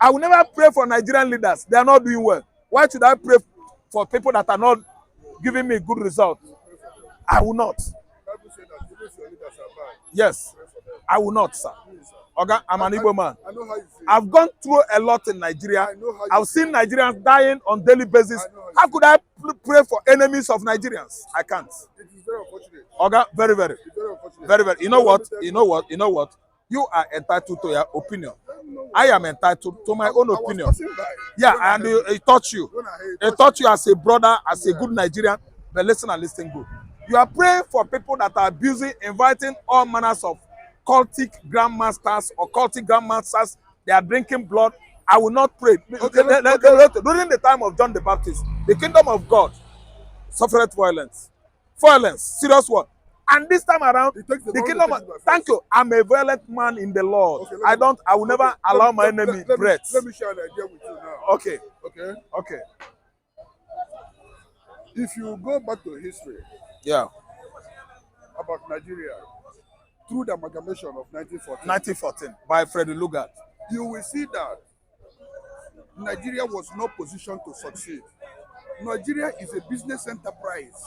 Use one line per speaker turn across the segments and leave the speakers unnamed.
I will never pray for Nigerian leaders. They are not doing well. Why should I pray for people that are not giving me good results? I will not. Yes, I will not, sir. Okay, I'm an Igbo man.
I know how you feel.
I've gone through a lot in Nigeria. I've seen
feel.
Nigerians dying on daily basis. How could I pray for enemies of Nigerians? I can't.
It is very unfortunate.
Okay, very, very.
It's very unfortunate.
Very, very. You know what? You know what? You know what? You are entitled to your opinion. I am entitled to my own opinion. Yeah, and it taught you. It taught you as a brother, as a good Nigerian. But listen and listen good. You are praying for people that are abusing, inviting all manners of cultic grandmasters or cultic grandmasters. They are drinking blood. I will not pray. Okay. During the time of John the Baptist, the kingdom of God suffered violence. Violence, serious one. And this time around, the kingdom of, thank you, I'm a violent man in the Lord. Okay, I will never allow my enemy breath.
Let me share an idea with you now.
Okay.
Okay?
Okay.
If you go back to history,
yeah,
about Nigeria, through the amalgamation of
1914 by Freddie Lugard,
you will see that Nigeria was not positioned to succeed. Nigeria is a business enterprise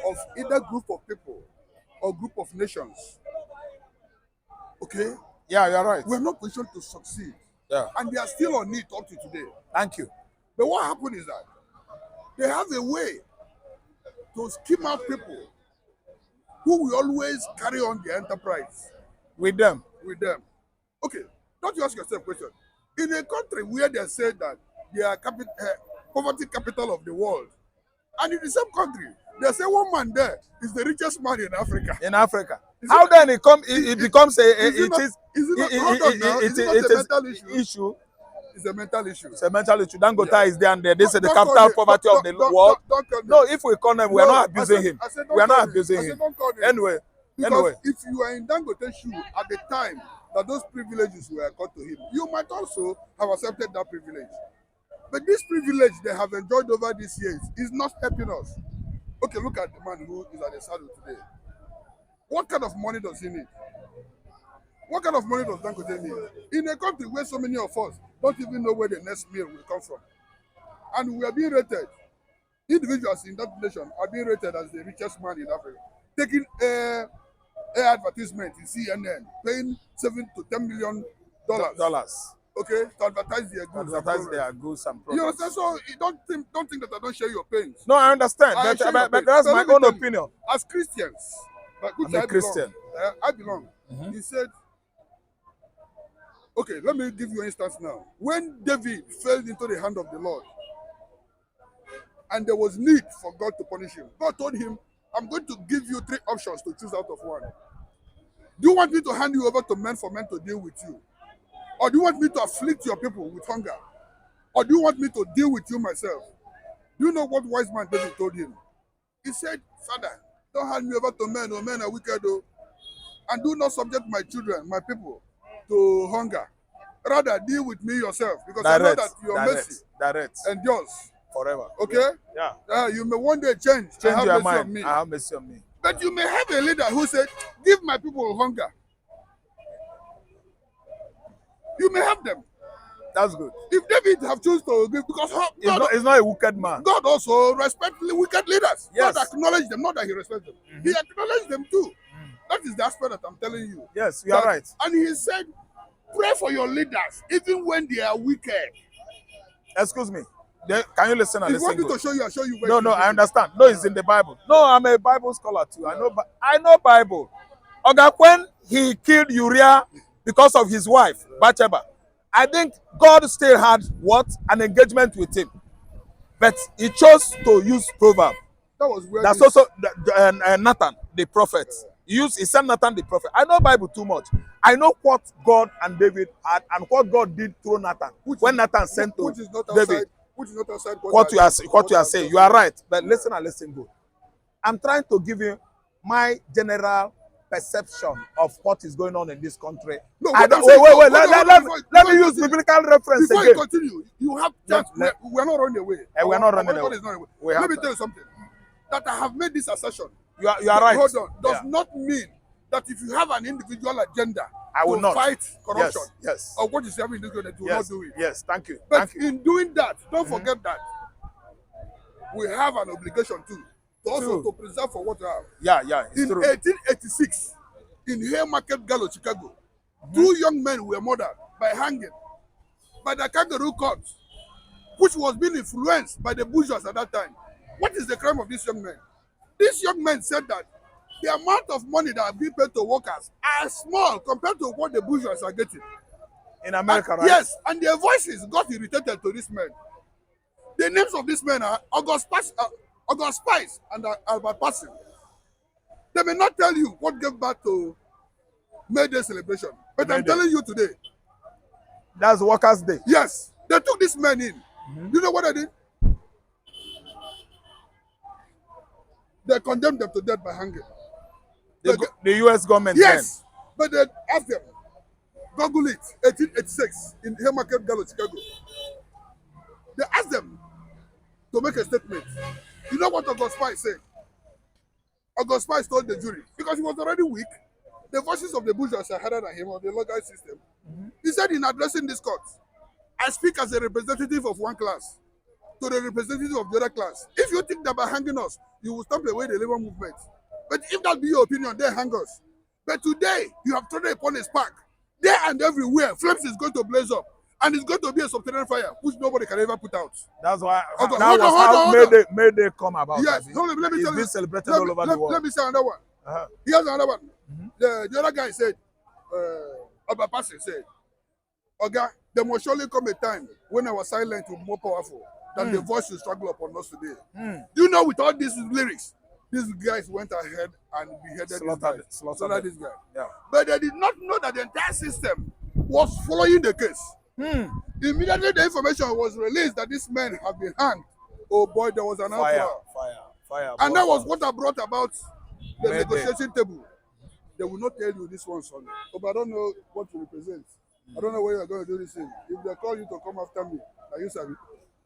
of either group of people or group of nations. Okay?
Yeah, you're right.
We're not positioned to succeed.
Yeah.
And they are still on it up to today.
Thank you.
But what happened is that they have a way to skim out people who will always carry on the enterprise.
With them.
With them. Okay, don't you ask yourself a question. In a country where they say that they are poverty capital of the world, and in the same country, they say one man there is the richest man in Africa.
In Africa. How then it becomes a mental issue?
It's a mental issue.
It's a mental issue. Dangote is there and there. This is the capital poverty of the world. No, if we call him, we are not abusing him. We are not abusing him. Anyway.
Because if you are in Dangote's shoe at the time that those privileges were accorded to him, you might also have accepted that privilege. But this privilege they have enjoyed over these years is not helping us. Okay, look at the man who is at the saddle today. What kind of money does he need? What kind of money does Dangote need? In a country where so many of us don't even know where the next meal will come from. And we are being rated, individuals in that nation are being rated as the richest man in Africa. Taking a advertisement in CNN, paying $7 to $10 million. Okay, to advertise their goods.
And products.
You understand? So you don't think that I don't share your pains.
No, I understand. But that's my own opinion.
As Christians,
I'm a Christian.
I belong. He said, okay, let me give you an instance now. When David fell into the hand of the Lord, and there was need for God to punish him, God told him, I'm going to give you 3 options to choose out of one. Do you want me to hand you over to men for men to deal with you? Or do you want me to afflict your people with hunger? Or do you want me to deal with you myself? Do you know what wise man David told him? He said, Father, don't hand me over to men, or men are wicked, and do not subject my children, my people, to hunger. Rather, deal with me yourself, because I know that your mercy endures forever. Okay?
Yeah.
You may one day change
your mind. I have mercy on me.
But you may have a leader who said, give my people hunger. You may have them.
That's good.
If David have chosen to give, because God
is not a wicked man.
God also respects wicked leaders.
Yes.
God acknowledges them, not that he respects them. He acknowledges them too. That is the aspect that I'm telling you.
Yes, you are right.
And he said, pray for your leaders, even when they are wicked.
Excuse me. Can you listen and listen?
If you want me to show you, I'll show you.
No, I understand. No, it's in the Bible. No, I'm a Bible scholar too. I know Bible. Okay, when he killed Uriah because of his wife, Bathsheba, I think God still had an engagement with him. But he chose to use proverb.
That was where
that's also Nathan, the prophet. He sent Nathan the prophet. I know Bible too much. I know what God and David had and what God did through Nathan. When Nathan sent to David.
Which is not outside
what you are saying. You are right. But listen and listen good. I'm trying to give you my general perception of what is going on in this country.
No,
wait. Let me use biblical reference
before
again.
You continue, you have chance. We're not running away.
We're not running away.
Let me tell you something. That I have made this assertion.
You are right.
Hold on. Does not mean that if you have an individual agenda
I will
to
not
fight corruption.
Yes.
Or what is happening in this country, will not do it.
Yes, thank you.
But
Thank you.
in doing that, don't forget that we have an obligation too, to also to preserve for what we have.
Yeah, it's
In
true.
1886, in Haymarket Gallows, Chicago, 2 young men were murdered by hanging by the kangaroo court, which was being influenced by the bourgeois at that time. What is the crime of these young men? These young men said that the amount of money that are being paid to workers are small compared to what the bourgeois are getting.
In America,
And,
right?
yes, and their voices got irritated to these men. The names of these men are August Spice and Albert Passing. They may not tell you what gave birth to May Day celebration, but I'm telling you today.
That's Workers' Day.
Yes, they took these men in. You know what they did? They condemned them to death by hanging.
The U.S. government.
Yes, but they asked them. Google it, 1886 in Haymarket Gallows, Chicago. They asked them to make a statement. You know what August Spice said? August Spice told the jury, because he was already weak, the voices of the bourgeois are harder than him on the legal system. He said in addressing this court, I speak as a representative of one class to the representative of the other class. If you think that by hanging us, you will stop away the labor movement. But if that be your opinion, then hang us. But today, you have trodden upon a spark. There and everywhere, flames is going to blaze up. And it's going to be a subterranean fire, which nobody can ever put out.
That's why
Okay,
that was how May Day come about.
Yes, let me
it's
tell
been
you.
celebrated all over the world.
Let me say another one. Here's another one. The other guy said, Albert Passing said, Oga, there must surely come a time when our silence will be more powerful than the voice will struggle upon us today. Do you know, with all these lyrics, these guys went ahead and beheaded slaughtered this guy.
Yeah.
But they did not know that the entire system was following the case. Immediately the information was released that these men have been hanged. Oh boy, there was an uproar.
Fire.
And that was what brought about the
May
negotiation table. They will not tell you this one, son. But I don't know what to represent. I don't know where you're going to do this thing. If they call you to come after me, are you sorry?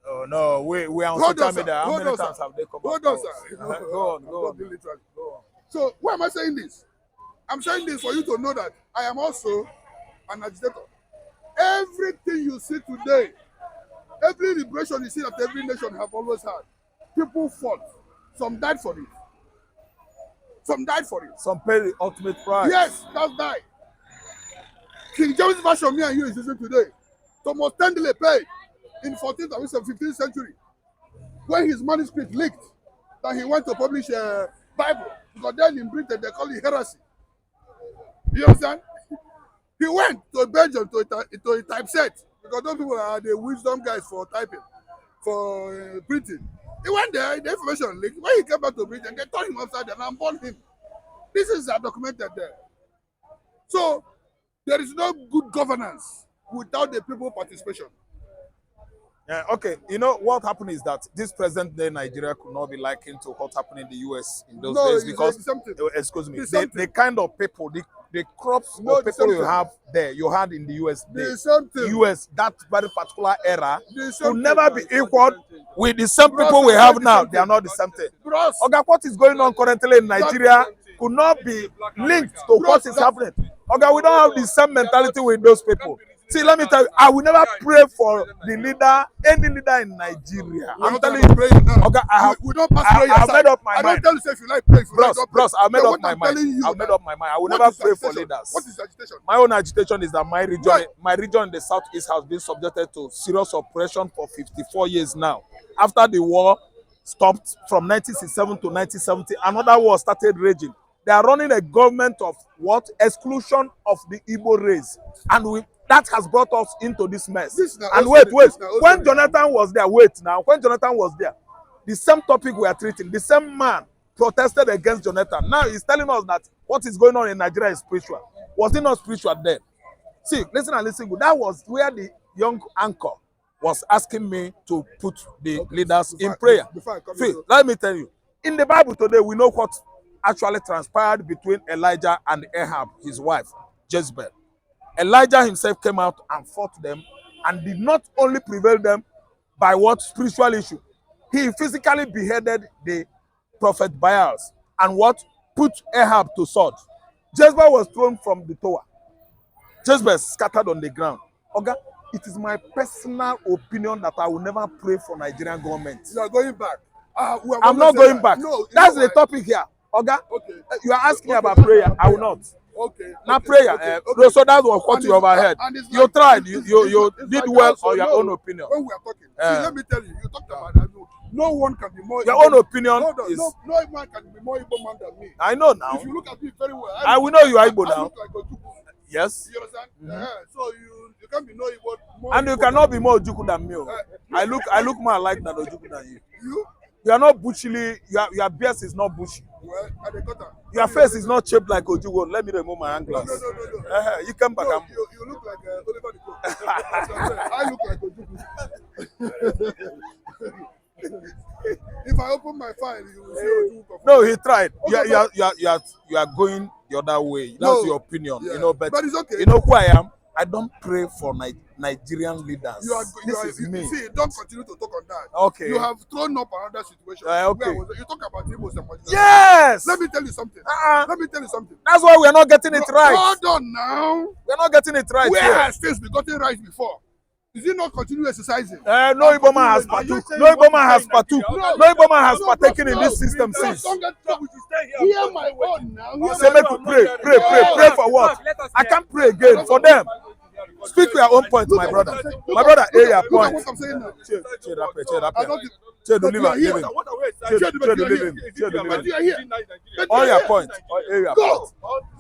Oh no, we are on social media. How many times have they come
Hold
after
on,
us?
sir.
Go on.
Go on. So why am I saying this? I'm saying this for you to know that I am also an agitator. Everything you see today, every liberation you see that every nation have always had, people fought. Some died for it. Some
paid the ultimate price.
Yes, that's died. King James version me and you is using today. Thomas Tendley paid in 14th and 15th century when his manuscript leaked that he went to publish a Bible, because then in Britain they call it heresy. You understand? He went to Belgium to a typeset, because those people are the wisdom guys for typing, for printing. He went there, the information leaked. When he came back to Britain, they turned him upside down and burned him. This is documented there. So there is no good governance without the people participation.
Yeah, okay. You know what happened is that this present day Nigeria could not be likened to what happened in the US in those days, because excuse me, the kind of people, the crops of people you have there, you had in the US, US, that very particular era could never be equal with the same people we have now. They are not the same thing. Okay, what is going on currently in Nigeria could not be linked to what is happening. Okay, we don't have the same mentality with those people. See, let me tell you, I will never pray for the leader, any leader in Nigeria. I'm telling you, okay, I have made up my mind.
I don't tell you if you like praying.
Bros, I've made up my mind. I've made up my mind. I will never pray for leaders.
What is agitation?
My own agitation is that my region in the southeast has been subjected to serious oppression for 54 years now. After the war stopped from 1967 to 1970, another war started raging. They are running a government of what? Exclusion of the Igbo race. And that has brought us into this mess. And wait. When Jonathan was there, when Jonathan was there, the same topic we are treating, the same man protested against Jonathan. Now he's telling us that what is going on in Nigeria is spiritual. Was it not spiritual then? See, listen and listen. That was where the young anchor was asking me to put the leaders in prayer. See, let me tell you, in the Bible today, we know what actually transpired between Elijah and Ahab, his wife, Jezebel. Elijah himself came out and fought them and did not only prevail them by what spiritual issue. He physically beheaded the prophet Baals and what put Ahab to sword. Jezebel was thrown from the tower. Jezebel scattered on the ground. Oga, it is my personal opinion that I will never pray for Nigerian government.
You are going back.
I'm not going back.
No,
that's the topic here. Oga,
okay.
You are asking me about prayer. I will not.
Okay.
Now prayer. So that was what you overheard. You tried. You did well on your own opinion.
When we are talking, see, let me tell you, you talked about that. No one can be more.
Your own opinion is.
No man can be more Igbo man than me.
I know now.
If you look at me very well,
I will know you are Igbo now.
I look like Ojukwu.
Yes.
You understand? So you can't be no Igbo. More
and you
Igbo
cannot be more Ojukwu than me. I look more alike than Ojukwu than you. You are not bushily. Your beard is not bushy.
Well, at the cutter.
Your face is not shaped like Ojukwu. Let me remove my hand glass.
No.
You come back.
No, you look like Oliver the Cook. I look like Ojukwu. If I open my file, you will see Ojukwu.
No, he tried. You are going the other way. That's your opinion.
Yeah.
You know, but
it's okay.
You know who I am? I don't pray for Nigerian leaders. This is me.
See, don't continue to talk on that.
Okay.
You have thrown up another situation.
Okay.
You talk about Igbos and Marginal.
Yes.
Let me tell you something. Let me tell you something.
That's why we are not getting it right.
Hold on now.
We are not getting it right.
Where has things been gotten right before? Is it not continue exercising?
No Igbo man has partook. No Igbo man has partook. No Igbo man has partaken in this system since.
Hear my word now.
Say make we pray for what? I can't pray again for them. Speak your own point, my brother. My brother, hear your point.
Look at what I'm saying now.
All your point.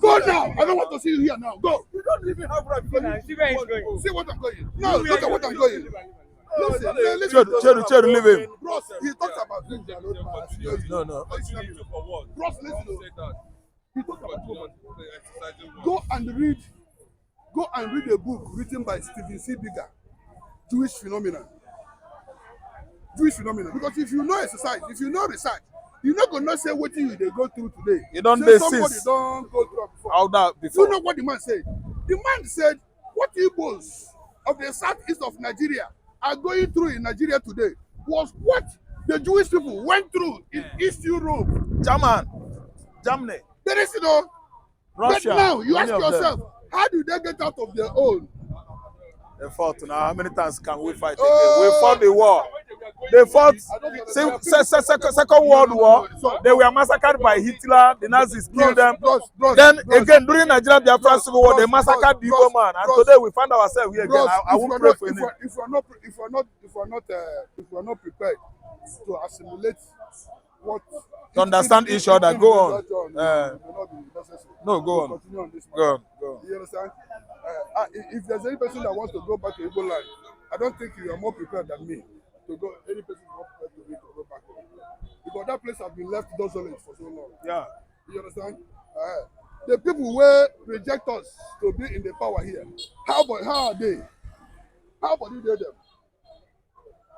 Go now. I don't want to see you here now. Go.
You don't even have right to see where he's going.
See what I'm going. No, look at what I'm going.
Listen, leave him.
Bros, he talks about things that don't matter.
No.
Bros, listen. He talks about Go and read a book written by Stephen C. Bigger, Jewish Phenomenon. Because if you know exercise, if you know research, you're not gonna say what you they go through today.
You don't
say
say
somebody
since.
don't go through before.
How that before?
You know what the man said? The man said what Igbos of the southeast of Nigeria are going through in Nigeria today was what the Jewish people went through in East Europe.
Germany.
There is no.
Russia.
But now you ask yourself, how do they get out of their own?
They fought now. How many times can we fight again? We fought the war. They fought Second World War. They were massacred by Hitler. The Nazis killed them. Then again, during Nigerian Biafran Civil War, they massacred the Igbo man. And today we find ourselves here again. I won't pray for him.
If we're not prepared to assimilate what
to understand each other, go on. No, go on.
Continue on this
Go on.
You understand? If there's any person that wants to go back to Igbo land, I don't think you are more prepared than me to go. Any person more prepared to go back to because that place has been left desolate for so long.
Yeah.
You understand? The people who reject us to be in the power here, how are they? How about you them?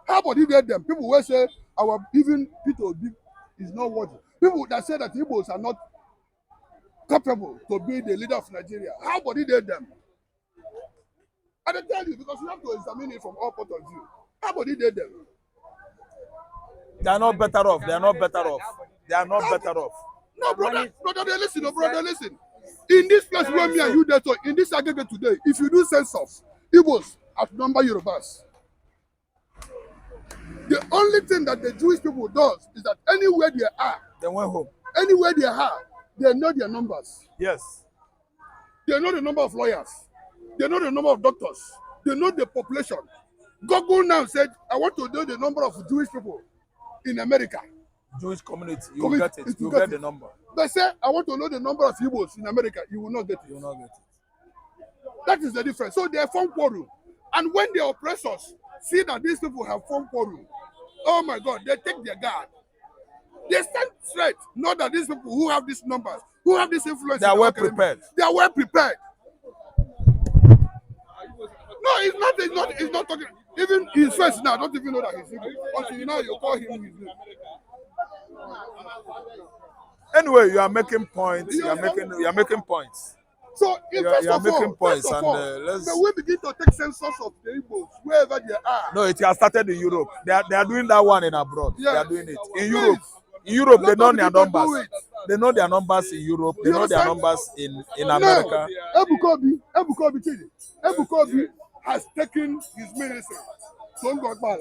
How about you them? People who say our even Peter is not worthy. People that say that Igbos are not capable to be the leader of Nigeria. How about you them? I don't tell you because you have to examine it from all points of view. How about you them?
They are not better off.
No, brother, they listen, listen. In this place where me and you there, so in this aggregate today, if you do census, Igbos outnumber Yorubas. The only thing that the Jewish people does is that anywhere they are,
they went home.
Anywhere they are, they know their numbers.
Yes.
They know the number of lawyers. They know the number of doctors. They know the population. Google now said, I want to know the number of Jewish people in America.
Jewish community, you will get it. You get the number.
They say, I want to know the number of Igbos in America. You will not get it.
You will not get it.
That is the difference. So they form quorum. And when the oppressors see that these people have formed quorum, oh my God, they take their guard. They stand straight. Not that these people who have these numbers, who have this influence,
they are well prepared.
They are well prepared. No, it's not talking. Even his face now, I don't even know that he's Igbo. Until you know you call him his name.
Anyway, you are making points. You are making points.
So, first of all, when we begin to take census of the Igbos, wherever they are.
No, it has started in Europe. They are doing that one in abroad.
Yes.
They are doing it in Europe. In Europe, they know their numbers. They know their numbers in Europe. They
You
know their
understand?
numbers in America.
Now, Ebuka Obi has taken his ministry to Ngogbala.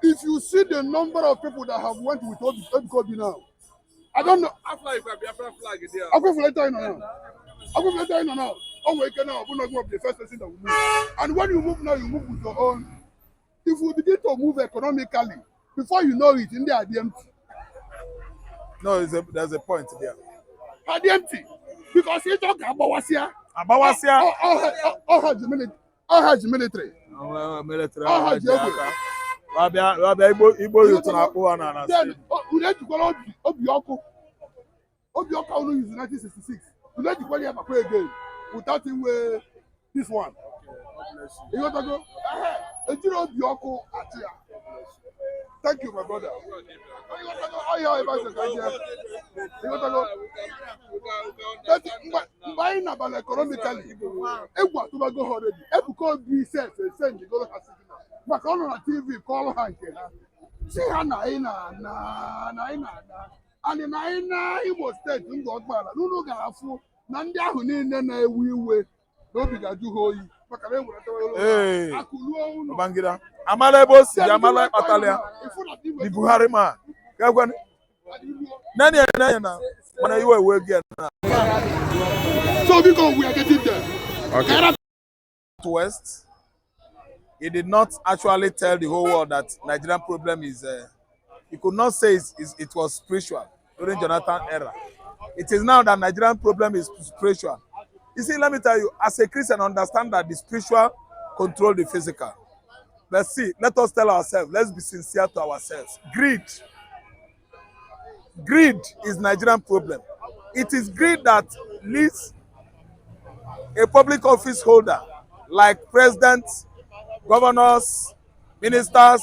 If you see the number of people that have went with Ebuka Obi now, I don't know. Biafra now. Oh, we can now. We're not going to be the first person that will move. And when you move now, you move with your own. If we begin to move economically, before you know it, India are the empty.
No, there's a point there.
Are the empty? Because you talk about Wasia.
Abawasia.
All has the military. All has the military.
Military.
All has the
Igbo youth na akpụ na
then we need to call Obioko. Obioko only used in 1966. We need to call him again without him this one. You got to go. Obioko Atia. Thank you, my brother. Buying about economically, Ebuka to go already. Ebuka Obi says send the go has but on TV call her. See her na and in Imo State in Ngogbala. No ga-afụ na ndị ahụ niile na-ewu iwe n'obi ga-ajụ ha oyi maka na enwere akụluo
Babangida. Amala ebe o si amala ịkpatala ya. Di Buhari ma. Gagwan. Nani na mana iwe ewe gị na.
So because we are getting there.
Okay. West, he did not actually tell the whole world that Nigerian problem is. He could not say it was spiritual during Jonathan era. It is now that Nigerian problem is spiritual. You see, let me tell you, as a Christian, understand that the spiritual control the physical. Let's see. Let us tell ourselves. Let's be sincere to ourselves. Greed. Greed is Nigerian problem. It is greed that leads a public office holder like presidents, governors, ministers,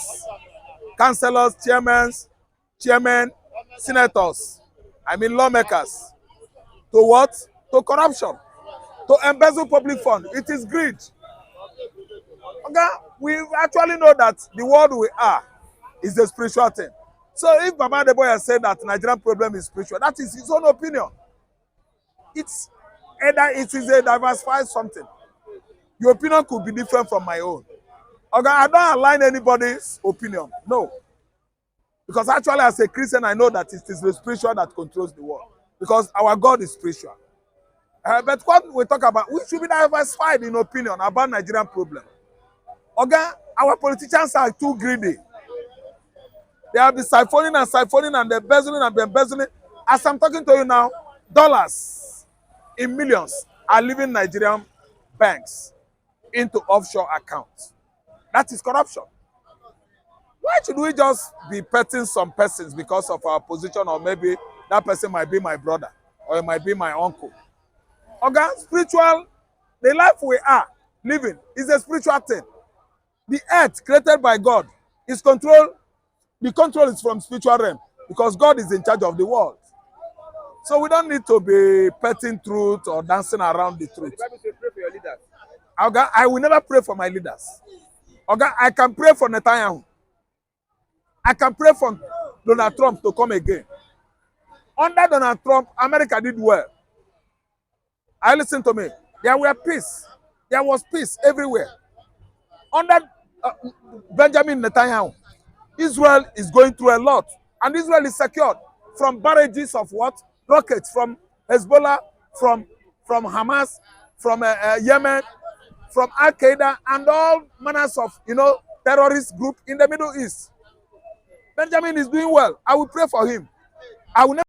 councillors, chairmen, senators, lawmakers, to what? To corruption, to embezzle public funds. It is greed. Okay? We actually know that the world we are is a spiritual thing. So if Baba Adeboye has said that Nigerian problem is spiritual, that is his own opinion. It's either it is a diversified something. Your opinion could be different from my own. Okay, I don't align anybody's opinion. No. Because actually as a Christian, I know that it is the spiritual that controls the world. Because our God is spiritual. But what we talk about, we should be diversified in opinion about Nigerian problem. Okay, our politicians are too greedy. They have been siphoning and embezzling. As I'm talking to you now, dollars in millions are leaving Nigerian banks into offshore accounts. That is corruption. Why should we just be petting some persons because of our position, or maybe that person might be my brother or it might be my uncle? Okay, spiritual, the life we are living is a spiritual thing. The earth created by God is controlled. The control is from spiritual realm because God is in charge of the world. So we don't need to be petting truth or dancing around the truth.
The Bible says pray for your leaders.
Okay, I will never pray for my leaders. Okay, I can pray for Netanyahu. I can pray for Donald Trump to come again. Under Donald Trump, America did well. I listen to me. There were peace. There was peace everywhere. Under Benjamin Netanyahu, Israel is going through a lot. And Israel is secured from barrages of what? Rockets from Hezbollah, from Hamas, from Yemen, from Al-Qaeda, and all manners of, terrorist group in the Middle East. Benjamin is doing well. I will pray for him. I will never